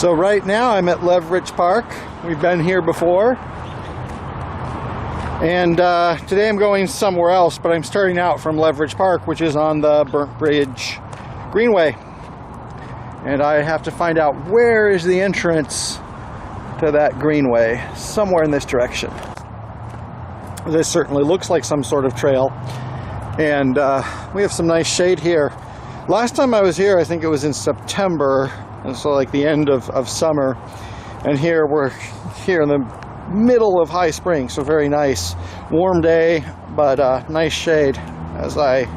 So right now I'm at Leverage Park. We've been here before. And today I'm going somewhere else, but I'm starting out from Leverage Park, which is on the Burnt Bridge Greenway. And I have to find out where is the entrance to that greenway. Somewhere in this direction. This certainly looks like some sort of trail. And we have some nice shade here. Last time I was here, I think it was in September. And so like the end of summer. And here we're here in the middle of high spring. So very nice. Warm day, but nice shade as I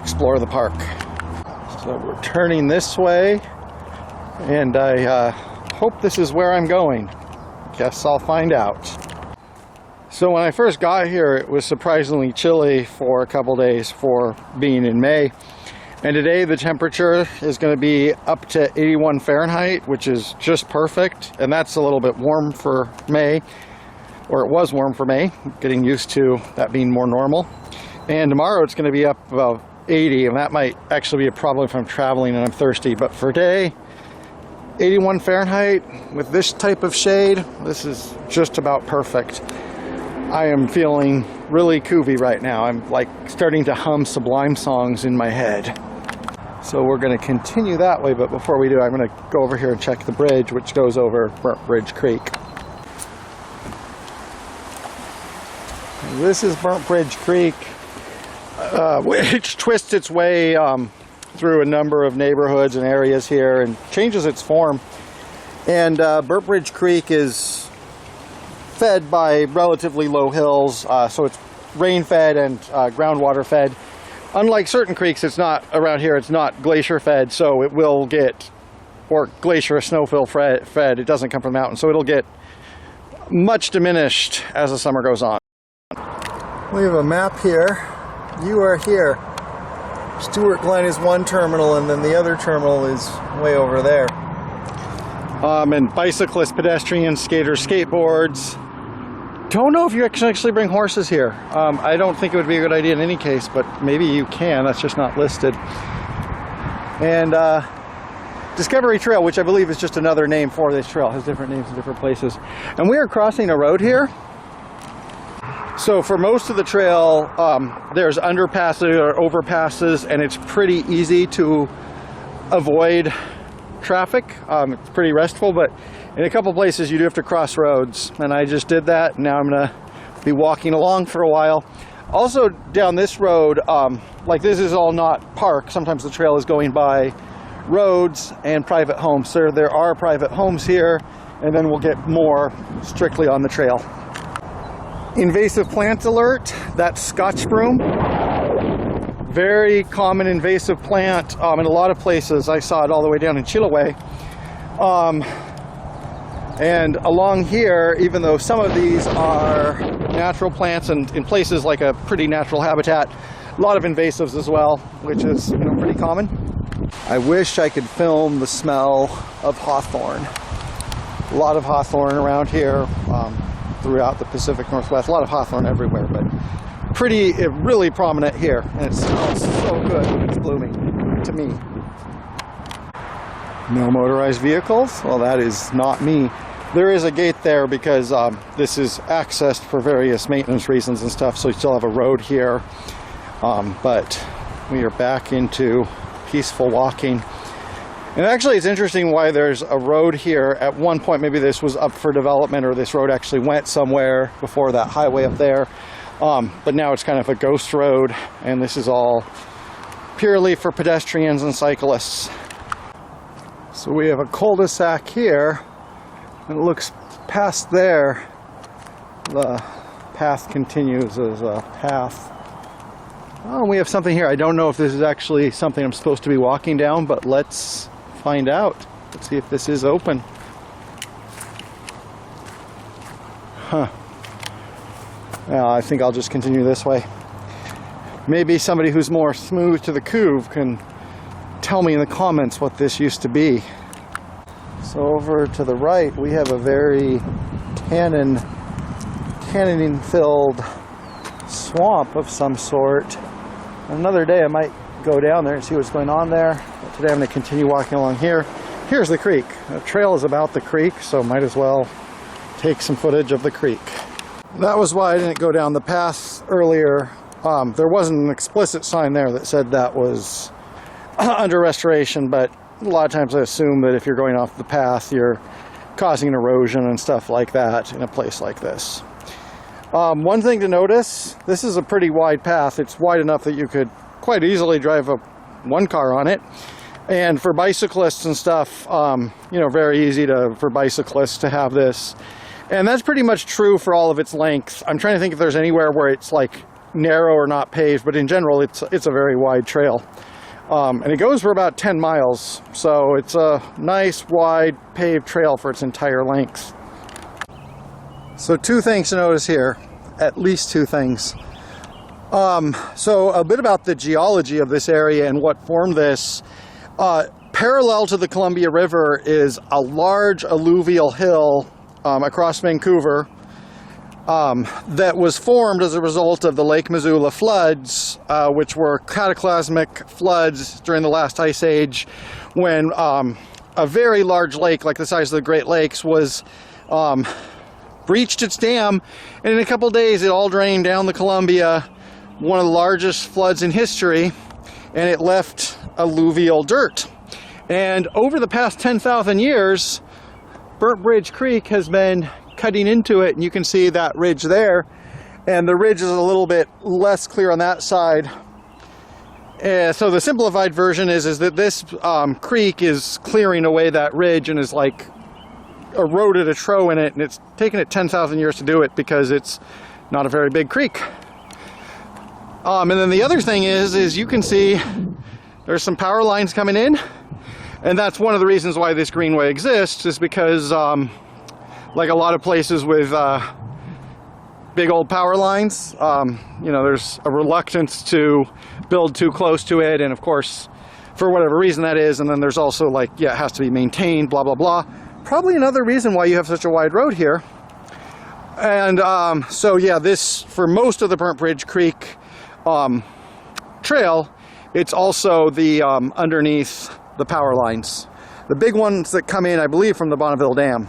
explore the park. So we're turning this way. And I hope this is where I'm going. Guess I'll find out. So when I first got here, it was surprisingly chilly for a couple days for being in May. And today the temperature is going to be up to 81 Fahrenheit, which is just perfect. And that's a little bit warm for May, or it was warm for May, getting used to that being more normal. And tomorrow it's going to be up about 80, and that might actually be a problem if I'm traveling and I'm thirsty. But for today, 81 Fahrenheit with this type of shade, this is just about perfect. I am feeling really groovy right now. I'm like starting to hum Sublime songs in my head. So we're going to continue that way, but before we do, I'm going to go over here and check the bridge, which goes over Burnt Bridge Creek. This is Burnt Bridge Creek, which twists its way through a number of neighborhoods and areas here and changes its form. And Burnt Bridge Creek is fed by relatively low hills, so it's rain fed and groundwater fed. Unlike certain creeks, it's not around here, it's not glacier fed, so it will get, or glacier or snowfill fed, it doesn't come from the mountain, so it'll get much diminished as the summer goes on. We have a map here. You are here. Stewart Glen is one terminal, and then the other terminal is way over there. And bicyclists, pedestrians, skaters, skateboards. Don't know if you can actually bring horses here. I don't think it would be a good idea in any case, but maybe you can. That's just not listed. And Discovery Trail, which I believe is just another name for this trail, has different names in different places. And we are crossing a road here. So for most of the trail, there's underpasses or overpasses, and it's pretty easy to avoid traffic. It's pretty restful, but in a couple places you do have to cross roads, and I just did that. Now I'm gonna be walking along for a while. Also down this road, like this is all not park. Sometimes the trail is going by roads and private homes. So there are private homes here, and then we'll get more strictly on the trail. Invasive plant alert, that's Scotch broom. Very common invasive plant in a lot of places. I saw it all the way down in Chiloé. And along here, even though some of these are natural plants and in places like a pretty natural habitat, a lot of invasives as well, which is pretty common. I wish I could film the smell of hawthorn. A lot of hawthorn around here throughout the Pacific Northwest. A lot of hawthorn everywhere, but really prominent here, and it smells so good when it's blooming, to me. No motorized vehicles? Well, that is not me. There is a gate there because this is accessed for various maintenance reasons and stuff, so we still have a road here. But we are back into peaceful walking. And actually it's interesting why there's a road here. At one point, maybe this was up for development, or this road actually went somewhere before that highway up there. But now it's kind of a ghost road, and this is all purely for pedestrians and cyclists. So we have a cul-de-sac here, and it looks past there. The path continues as a path. Oh, we have something here. I don't know if this is actually something I'm supposed to be walking down, but let's find out. Let's see if this is open. Huh. Well, I think I'll just continue this way. Maybe somebody who's more smooth to the couve can tell me in the comments what this used to be. So over to the right, we have a very tannin-filled swamp of some sort. Another day I might go down there and see what's going on there. But today I'm going to continue walking along here. here's the creek. The trail is about the creek, so might as well take some footage of the creek. That was why I didn't go down the path earlier. There wasn't an explicit sign there that said that was under restoration, but a lot of times I assume that if you're going off the path, you're causing an erosion and stuff like that in a place like this. One thing to notice, this is a pretty wide path. It's wide enough that you could quite easily drive one car on it. And for bicyclists and stuff, you know, very easy for bicyclists to have this. And that's pretty much true for all of its length. I'm trying to think if there's anywhere where it's like narrow or not paved, but in general, it's a very wide trail. And it goes for about 10 miles. So it's a nice, wide, paved trail for its entire length. So two things to notice here, at least two things. So a bit about the geology of this area and what formed this. Parallel to the Columbia River is a large alluvial hill across Vancouver that was formed as a result of the Lake Missoula floods, which were cataclysmic floods during the last ice age, when a very large lake, like the size of the Great Lakes, was breached its dam, and in a couple days it all drained down the Columbia, one of the largest floods in history, and it left alluvial dirt. And over the past 10,000 years, Burnt Bridge Creek has been cutting into it, and you can see that ridge there, and the ridge is a little bit less clear on that side. So the simplified version is that this creek is clearing away that ridge and is like eroded a trough in it, and it's taken it 10,000 years to do it because it's not a very big creek. And then the other thing is you can see there's some power lines coming in, and that's one of the reasons why this greenway exists, is because like a lot of places with big old power lines, you know, there's a reluctance to build too close to it, and of course for whatever reason that is, and then there's also like, yeah, it has to be maintained, blah blah blah. Probably another reason why you have such a wide road here. And so yeah, this, for most of the Burnt Bridge Creek trail, it's also the underneath the power lines. The big ones that come in, I believe, from the Bonneville Dam.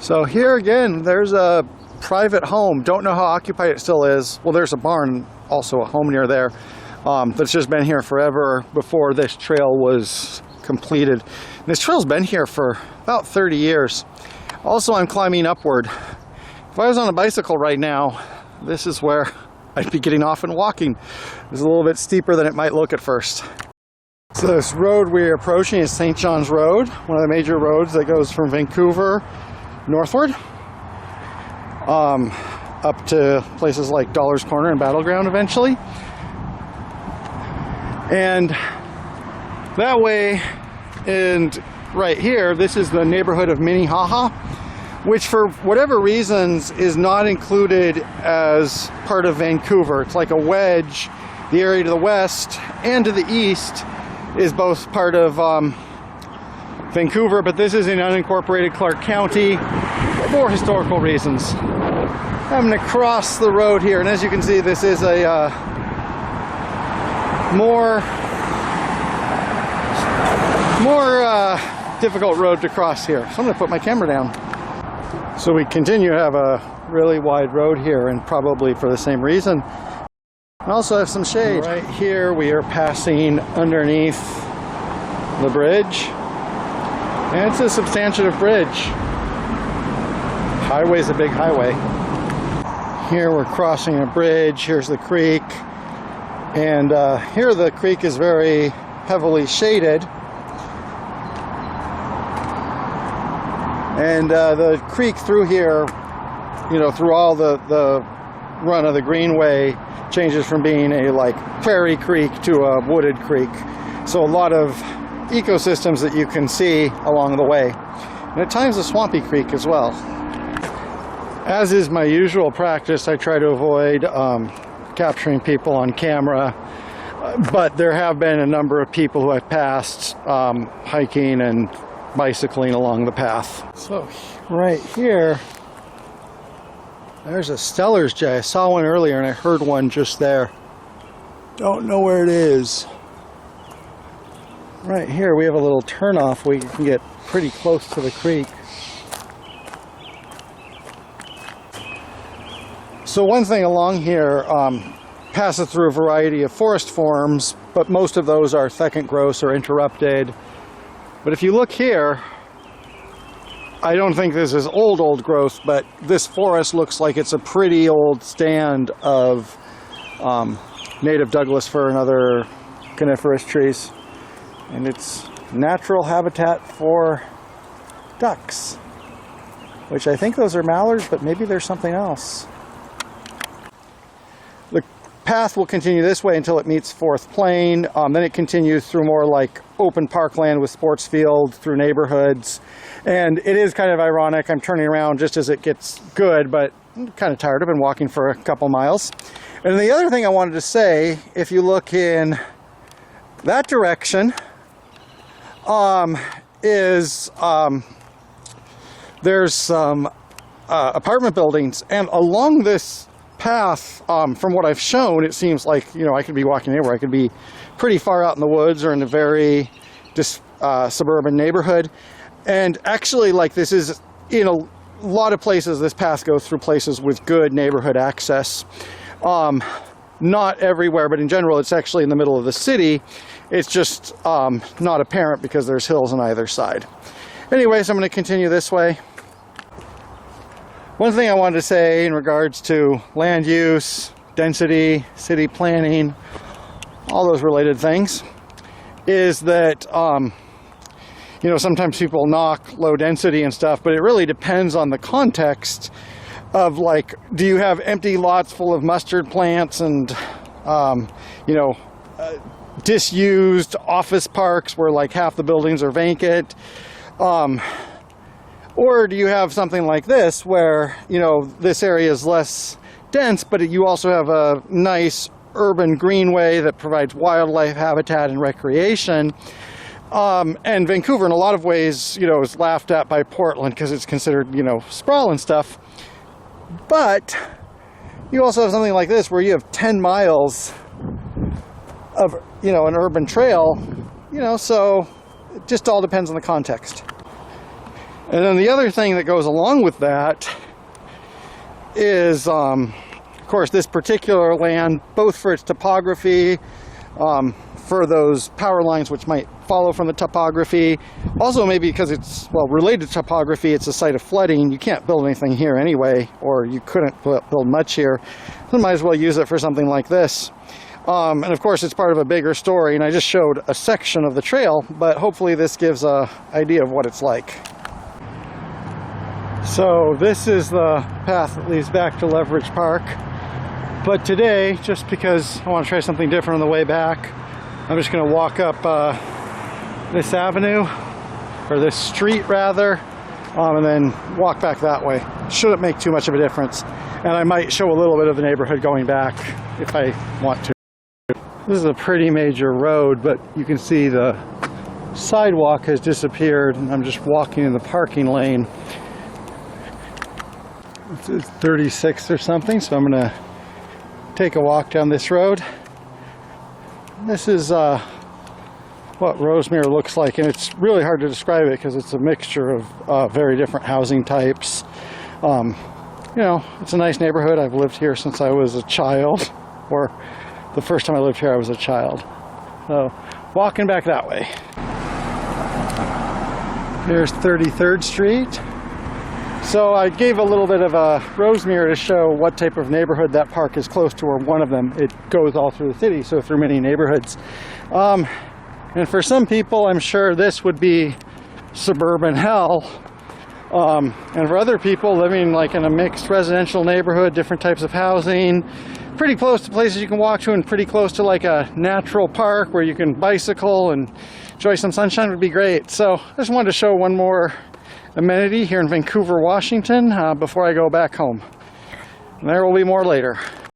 So here again, there's a private home. Don't know how occupied it still is. Well, there's a barn, also a home near there, that's just been here forever before this trail was completed. And this trail's been here for about 30 years. Also, I'm climbing upward. If I was on a bicycle right now, this is where I'd be getting off and walking. It's a little bit steeper than it might look at first. So this road we're approaching is St. John's Road, one of the major roads that goes from Vancouver northward, up to places like Dollar's Corner and Battleground eventually. And that way, and right here, this is the neighborhood of Minnehaha, which for whatever reasons is not included as part of Vancouver. It's like a wedge. The area to the west and to the east is both part of Vancouver, but this is in unincorporated Clark County for historical reasons. I'm going to cross the road here, and as you can see, this is a more difficult road to cross here. So I'm going to put my camera down. So we continue to have a really wide road here, and probably for the same reason. I also have some shade. Right here we are passing underneath the bridge, and it's a substantive bridge. Highway's a big highway. Here we're crossing a bridge. Here's the creek, and here the creek is very heavily shaded, and the creek through here, you know, through all the run of the greenway, changes from being a like prairie creek to a wooded creek. So a lot of ecosystems that you can see along the way, and at times a swampy creek as well. As is my usual practice, I try to avoid capturing people on camera, but there have been a number of people who I've passed hiking and bicycling along the path. So right here, there's a Steller's jay. I saw one earlier and I heard one just there. Don't know where it is. Right here we have a little turnoff where you can get pretty close to the creek. So one thing along here passes through a variety of forest forms, but most of those are thecant growths or interrupted. But if you look here, I don't think this is old growth, but this forest looks like it's a pretty old stand of native Douglas fir and other coniferous trees. And it's natural habitat for ducks, which I think those are mallards, but maybe there's something else. The path will continue this way until it meets Fourth Plain. Then it continues through more like open parkland with sports field, through neighborhoods. And it is kind of ironic. I'm turning around just as it gets good, but I'm kind of tired. I've been walking for a couple miles. And the other thing I wanted to say, if you look in that direction, there's some apartment buildings, and along this path, from what I've shown, it seems like, you know, I could be walking anywhere. I could be pretty far out in the woods or in a very suburban neighborhood. And actually, like, this is in a lot of places, this path goes through places with good neighborhood access. Not everywhere, but in general, it's actually in the middle of the city. It's just not apparent because there's hills on either side. Anyways, I'm going to continue this way. One thing I wanted to say in regards to land use, density, city planning, all those related things, is that you know, sometimes people knock low density and stuff, but it really depends on the context of, like, do you have empty lots full of mustard plants and you know, disused office parks where like half the buildings are vacant, or do you have something like this where, you know, this area is less dense, but you also have a nice urban greenway that provides wildlife habitat and recreation. And Vancouver in a lot of ways, you know, is laughed at by Portland because it's considered, you know, sprawl and stuff. But you also have something like this where you have 10 miles of, you know, an urban trail, you know, so it just all depends on the context. And then the other thing that goes along with that is, of course, this particular land, both for its topography, for those power lines which might follow from the topography, also maybe because it's, well, related to topography, it's a site of flooding. You can't build anything here anyway, or you couldn't build much here. So might as well use it for something like this. And of course it's part of a bigger story, and I just showed a section of the trail, but hopefully this gives an idea of what it's like. So this is the path that leads back to Leverage Park, but today, just because I want to try something different on the way back, I'm just going to walk up this avenue, or this street rather, and then walk back that way. Shouldn't make too much of a difference, and I might show a little bit of the neighborhood going back if I want to. This is a pretty major road, but you can see the sidewalk has disappeared, and I'm just walking in the parking lane. It's 36 or something, so I'm going to take a walk down this road. This is what Rosemere looks like, and it's really hard to describe it because it's a mixture of very different housing types. You know, it's a nice neighborhood. I've lived here since I was a child, or the first time I lived here I was a child. So walking back that way. Here's 33rd Street. So I gave a little bit of a Rosemere to show what type of neighborhood that park is close to, or one of them. It goes all through the city, so through many neighborhoods. And for some people, I'm sure this would be suburban hell. And for other people living like in a mixed residential neighborhood, different types of housing, pretty close to places you can walk to and pretty close to like a natural park where you can bicycle and enjoy some sunshine would be great. So I just wanted to show one more amenity here in Vancouver, Washington, before I go back home. And there will be more later.